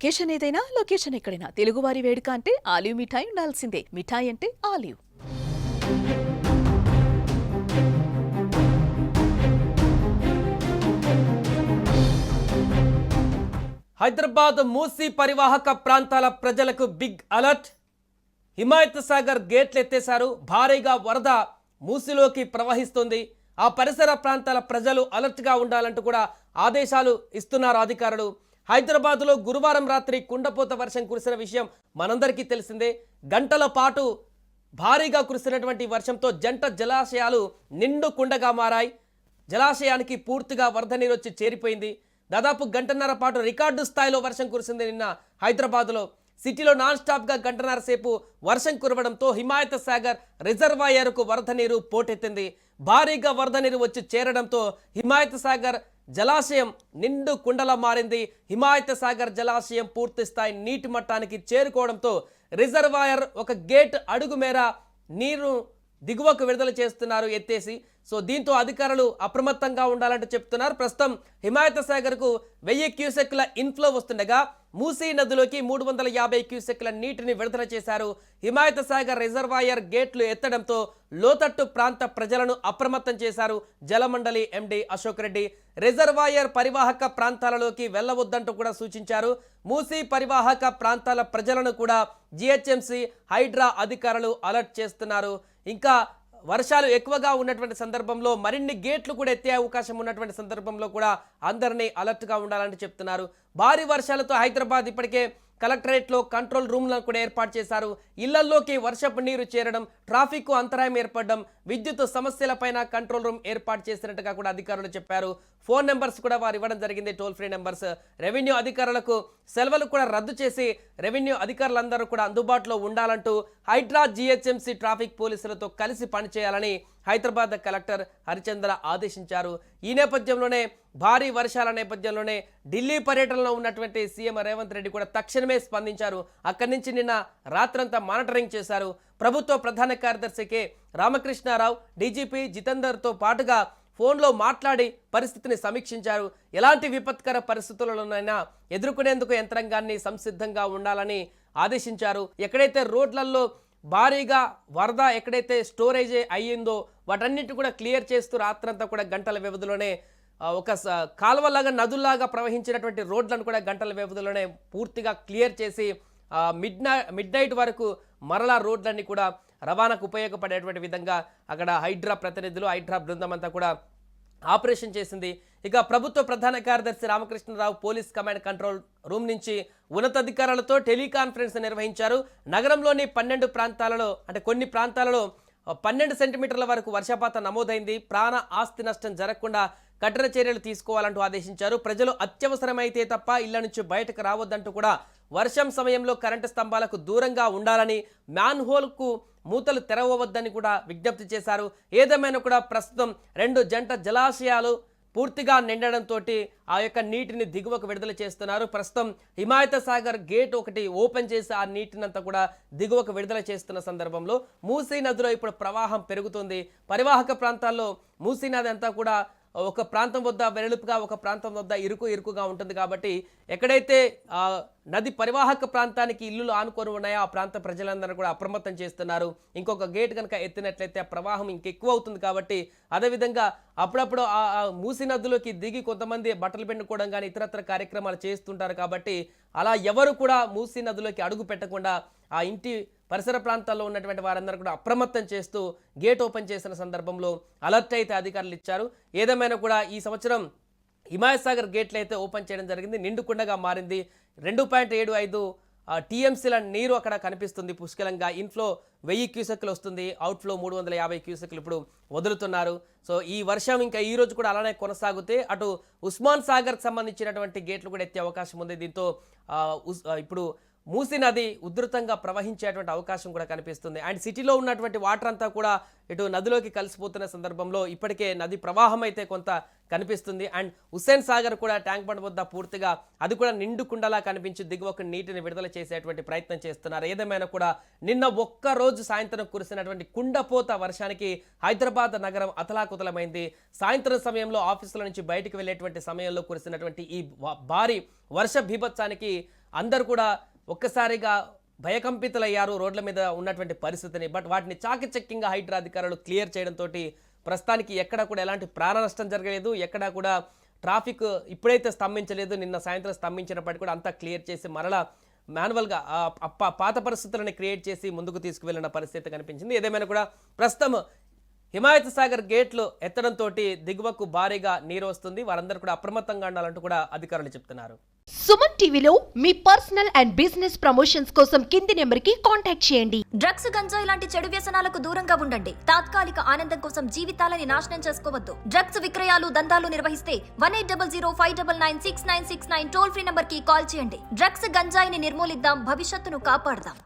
Occasion ఏదైనా location ఎక్కడైనా తెలుగువారి వేడుక అంటే ఆలివ్ మిఠాయి ఉండాల్సిందే. మిఠాయి అంటే ఆలివ్. హైదరాబాద్ మూసీ పరివాహక ప్రాంతాల ప్రజలకు బిగ్ అలర్ట్. హిమాయత్ సాగర్ గేట్లు ఎత్తేశారు. భారీగా వరద మూసీలోకి ప్రవహిస్తుంది. ఆ పరిసర ప్రాంతాల ప్రజలు అలర్ట్గా ఉండాలంటూ కూడా ఆదేశాలు ఇస్తున్నారు అధికారులు. హైదరాబాద్లో గురువారం రాత్రి కుండపోత వర్షం కురిసిన విషయం మనందరికీ తెలిసిందే. గంటల పాటు భారీగా కురిసినటువంటి వర్షంతో జంట జలాశయాలు నిండు కుండగా మారాయి. జలాశయానికి పూర్తిగా వరద నీరు వచ్చి చేరిపోయింది. దాదాపు గంటన్నర పాటు రికార్డు స్థాయిలో వర్షం కురిసింది నిన్న హైదరాబాద్లో. సిటీలో నాన్ స్టాప్గా గంటన్నర సేపు వర్షం కురవడంతో హిమాయత్ సాగర్ రిజర్వాయర్కు వరద నీరు పోటెత్తింది. భారీగా వరద నీరు వచ్చి చేరడంతో హిమాయత్ సాగర్ జలాశయం నిండు కుండలా మారింది. హిమాయత్ సాగర్ జలాశయం పూర్తి స్థాయి నీటి మట్టానికి చేరుకోవడంతో రిజర్వాయర్ ఒక గేట్ అడుగు మేర నీరు దిగువకు విడుదల చేస్తున్నారు ఎత్తేసి. సో దీంతో అధికారులు అప్రమత్తంగా ఉండాలంటూ చెప్తున్నారు. ప్రస్తుతం హిమాయత్ సాగర్కు 1000 క్యూసెక్ల ఇన్ఫ్లో వస్తుండగా మూసీ నదిలోకి 350 క్యూసెక్ల నీటిని విడుదల చేశారు. హిమాయత్ సాగర్ రిజర్వాయర్ గేట్లు ఎత్తడంతో లోతట్టు ప్రాంత ప్రజలను అప్రమత్తం చేశారు జలమండలి ఎండి అశోక్ రెడ్డి. రిజర్వాయర్ పరివాహక ప్రాంతాలలోకి వెళ్లవద్దంటూ కూడా సూచించారు. మూసీ పరివాహక ప్రాంతాల ప్రజలను కూడా జిహెచ్ఎంసీ హైడ్రా అధికారులు అలర్ట్ చేస్తున్నారు. ఇంకా వర్షాలు ఎక్కువగా ఉన్నటువంటి సందర్భంలో మరిన్ని గేట్లు కూడా ఎత్తే అవకాశం ఉన్నటువంటి సందర్భంలో కూడా అందరినీ అలర్ట్గా ఉండాలని చెప్తున్నారు. భారీ వర్షాలతో హైదరాబాద్ ఇప్పటికే కలెక్టరేట్లో కంట్రోల్ రూమ్లను కూడా ఏర్పాటు చేశారు. ఇళ్లలోకి వర్షపు నీరు చేరడం, ట్రాఫిక్ అంతరాయం ఏర్పడడం, విద్యుత్ సమస్యలపైన కంట్రోల్ రూమ్ ఏర్పాటు చేసినట్టుగా కూడా అధికారులు చెప్పారు. ఫోన్ నెంబర్స్ కూడా వారు ఇవ్వడం జరిగింది, టోల్ ఫ్రీ నెంబర్స్. రెవెన్యూ అధికారులకు సెలవులు కూడా రద్దు చేసి రెవెన్యూ అధికారులందరూ కూడా అందుబాటులో ఉండాలంటూ హైడ్రా జిహెచ్ఎంసీ ట్రాఫిక్ పోలీసులతో కలిసి పనిచేయాలని హైదరాబాద్ కలెక్టర్ హరిచంద్ర ఆదేశించారు. ఈ నేపథ్యంలోనే భారీ వర్షాల నేపథ్యంలోనే ఢిల్లీ పర్యటనలో ఉన్నటువంటి సీఎం రేవంత్ రెడ్డి కూడా తక్షణమే స్పందించారు. అక్కడి నుంచి నిన్న రాత్రంతా మానిటరింగ్ చేశారు. ప్రభుత్వ ప్రధాన కార్యదర్శి కె రామకృష్ణారావు, డీజీపీ జితేందర్తో పాటుగా ఫోన్లో మాట్లాడి పరిస్థితిని సమీక్షించారు. ఎలాంటి విపత్కర పరిస్థితులలోనైనా ఎదుర్కొనేందుకు యంత్రాంగాన్ని సంసిద్ధంగా ఉండాలని ఆదేశించారు. ఎక్కడైతే రోడ్లలో భారీగా వరద ఎక్కడైతే స్టోరేజ్ అయ్యిందో వాటన్నిటి కూడా క్లియర్ చేస్తూ రాత్రంతా కూడా గంటల వ్యవధిలోనే ఒక కాలువలాగా నదుల్లాగా ప్రవహించినటువంటి రోడ్లను కూడా గంటల వ్యవధిలోనే పూర్తిగా క్లియర్ చేసి మిడ్ నైట్ వరకు మరలా రోడ్లన్నీ కూడా రవాణాకు ఉపయోగపడేటువంటి విధంగా అక్కడ హైడ్రా ప్రతినిధులు, హైడ్రా బృందం అంతా కూడా ఆపరేషన్ చేసింది. ఇక ప్రభుత్వ ప్రధాన కార్యదర్శి Ramakrishna Rao police command control room నుంచి ఉన్నతాధికారులతో టెలికాన్ఫరెన్స్ నిర్వహించారు. నగరంలోని 12 ప్రాంతాలలో అంటే కొన్ని ప్రాంతాలలో 12 సెంటీమీటర్ల వరకు వర్షపాతం నమోదైంది. ప్రాణ ఆస్తి నష్టం జరగకుండా కఠిన చర్యలు తీసుకోవాలంటూ ఆదేశించారు. ప్రజలు అత్యవసరమైతే తప్ప ఇళ్ల నుంచి బయటకు రావద్దంటూ కూడా, వర్షం సమయంలో కరెంటు స్తంభాలకు దూరంగా ఉండాలని, మ్యాన్ హోల్కు మూతలు తెరవవద్దని కూడా విజ్ఞప్తి చేశారు. ఏదేమైనా కూడా ప్రస్తుతం 2 జంట జలాశయాలు పూర్తిగా నిండడంతో ఆ యొక్క నీటిని దిగువకు విడుదల చేస్తున్నారు. ప్రస్తుతం హిమాయత్ సాగర్ గేట్ ఒకటి ఓపెన్ చేసి ఆ నీటినంతా కూడా దిగువకు విడుదల చేస్తున్న సందర్భంలో మూసీ నదిలో ఇప్పుడు ప్రవాహం పెరుగుతుంది. పరివాహక ప్రాంతాల్లో మూసీ నది అంతా కూడా ఒక ప్రాంతం వద్ద వెలుపుగా, ఒక ప్రాంతం వద్ద ఇరుకుగా ఉంటుంది. కాబట్టి ఎక్కడైతే నది పరివాహక ప్రాంతానికి ఇల్లులు ఆనుకొని ఉన్నాయో ఆ ప్రాంత ప్రజలందరూ కూడా అప్రమత్తం చేస్తున్నారు. ఇంకొక గేట్ కనుక ఎత్తినట్లయితే ఆ ప్రవాహం ఇంకెక్కువ అవుతుంది. కాబట్టి అదేవిధంగా అప్పుడప్పుడు ఆ మూసీ నదిలోకి దిగి కొంతమంది బట్టలు పిండుకోవడం కానీ ఇతరత్ర కార్యక్రమాలు చేస్తుంటారు. కాబట్టి అలా ఎవరు కూడా మూసీ నదిలోకి అడుగు పెట్టకుండా ఆ ఇంటి పరిసర ప్రాంతాల్లో ఉన్నటువంటి వారందరూ కూడా అప్రమత్తం చేస్తూ గేట్ ఓపెన్ చేసిన సందర్భంలో అలర్ట్ అయితే అధికారులు ఇచ్చారు. ఏదేమైనా కూడా ఈ సంవత్సరం హిమాయత్ సాగర్ గేట్లు అయితే ఓపెన్ చేయడం జరిగింది. నిండుకుండగా మారింది. 2.75 టీఎంసీల నీరు అక్కడ కనిపిస్తుంది పుష్కలంగా. ఇన్ఫ్లో 1000 క్యూసెక్లు వస్తుంది, అవుట్ఫ్లో 350 క్యూసెక్లు ఇప్పుడు వదులుతున్నారు. సో ఈ వర్షం ఇంకా ఈ రోజు కూడా అలానే కొనసాగితే అటు ఉస్మాన్ సాగర్కి సంబంధించినటువంటి గేట్లు కూడా ఎత్తే అవకాశం ఉంది. దీంతో ఇప్పుడు మూసీ నది ఉధృతంగా ప్రవహించేటువంటి అవకాశం కూడా కనిపిస్తుంది. అండ్ సిటీలో ఉన్నటువంటి వాటర్ అంతా కూడా ఇటు నదిలోకి కలిసిపోతున్న సందర్భంలో ఇప్పటికే నది ప్రవాహం అయితే కొంత కనిపిస్తుంది. అండ్ హుస్సేన్ సాగర్ కూడా ట్యాంక్ బండ్ వద్ద పూర్తిగా అది కూడా నిండుకుండలా కనిపించి దిగువకు నీటిని విడుదల చేసేటువంటి ప్రయత్నం చేస్తున్నారు. ఏదేమైనా కూడా నిన్న ఒక్కరోజు సాయంత్రం కురిసినటువంటి కుండపోత వర్షానికి హైదరాబాద్ నగరం అతలాకుతలమైంది. సాయంత్రం సమయంలో ఆఫీసుల నుంచి బయటకు వెళ్ళేటువంటి సమయంలో కురిసినటువంటి ఈ భారీ వర్ష బీభత్సానికి అందరూ కూడా ఒక్కసారిగా భయకంపితులయ్యారు రోడ్ల మీద ఉన్నటువంటి పరిస్థితిని. బట్ వాటిని చాకచక్యంగా హైడ్రా అధికారులు క్లియర్ చేయడంతో ప్రస్తుతానికి ఎక్కడ కూడా ఎలాంటి ప్రాణ నష్టం జరగలేదు, ఎక్కడా కూడా ట్రాఫిక్ ఇప్పుడైతే స్తంభించలేదు. నిన్న సాయంత్రం స్తంభించినప్పటికీ కూడా అంతా క్లియర్ చేసి మరలా మాన్యువల్గా పాత పరిస్థితులను క్రియేట్ చేసి ముందుకు తీసుకువెళ్ళిన పరిస్థితి కనిపించింది. ఏదేమైనా కూడా ప్రస్తుతం హిమాయత్ సాగర్ గేట్లు ఎత్తడంతో దిగువకు భారీగా నీరు వస్తుంది. వారందరూ కూడా అప్రమత్తంగా ఉండాలంటూ కూడా అధికారులు చెప్తున్నారు. సుమన్ టీవీలో మీ పర్సనల్ అండ్ బిజినెస్ ప్రమోషన్స్ కోసం కింది నెంబర్కి కాంటాక్ట్ చేయండి. డ్రగ్స్, గంజాయి లాంటి చెడు వ్యసనాలకు దూరంగా ఉండండి. తాత్కాలిక ఆనందం కోసం జీవితాలని నాశనం చేసుకోవద్దు. డ్రగ్స్ విక్రయాలు, దందాలు నిర్వహిస్తే 1800-599-6969 టోల్ ఫ్రీ నంబర్ కి కాల్ చేయండి. డ్రగ్స్, గంజాయిని నిర్మూలిద్దాం, భవిష్యత్తును కాపాడదాం.